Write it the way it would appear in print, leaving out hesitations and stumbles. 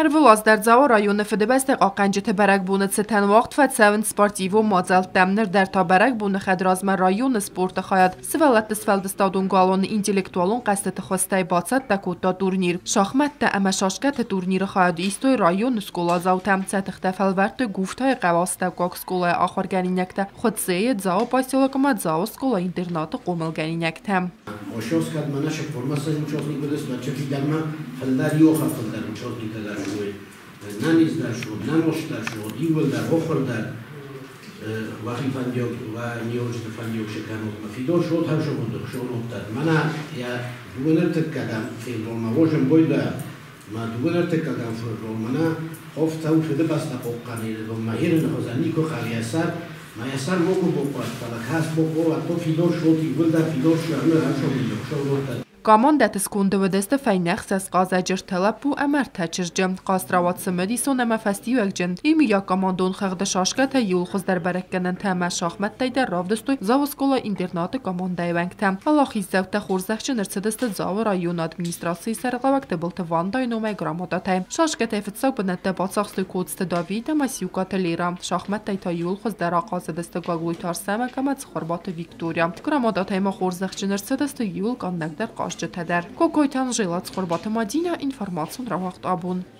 Arvılas Dərcawa rayonu fıdıbəstə qaqancıtı bərək bunu çətən vaxt fətsəvin sportivu mazal təmnir dər ta bərək bunu xədrazmə rayonu sportu xayat. Sıvələtdə sfəldistadun qalonu intellektualun qəstəti xostay batsat da kutta turnir. Şaxmətdə əmə şaşqətə turniri xayat istoy rayonu skola zavtəm çətixdə fəlvərtdə guftay qəvastə qaq skolaya axır gəlinəkdə xodzeyə dzao pasiolakıma dzao skola internatı qomil gəlinəktəm. Oşos kadmana się formacja uczestnik bude znaczy fidelma faldari ocha faldar uczestnik der szły naniz der szły nanosz der szły iwel der ochor der وقتی فندیوک و نیوشت فندیوک شکنوت مفیدو شد هم شد شد من یا دوباره تکدم فیل رو موجم بوده ما دوباره تکدم فیل رو منا خفت او شده بس نقوقانی رو ماهر نخوزنی که خالیسر ما یسر موکو بقوات فلک هست بقو و تو فیدور شد ایول در فیدور شد هم شد Komandətis kunduvudəstə fəynəxsəs qazəcir tələb bu əmər təçircəm. Qastravatsı müdison əmə fəstiyüəkcən. İmi ya komandon xəqdə şaşqətə yul xuzdər bərəkkənən təmə şaxmətdəydə ravdüstü zavoskola internatı komandayvəngtəm. Allah izzəvtə xorzəxçin ırçıdıstı zavı rayon administrasiyi sərqavəkdə biltı vanday nomay gramodatay. Şaşqətə fıtsaq bənətdə batsaqstı kodstı davidə məsiyukatı lera. Şaxmətday ta yul xuzdər aqazıdıstı qaqluytar səməkəmət sıxorbatı Viktoriya. Gramodatayma xorzəxçin ırçıdıstı yul qannəqdər Kokoytan Жилац Хорбата Мадина информацию равахт абун.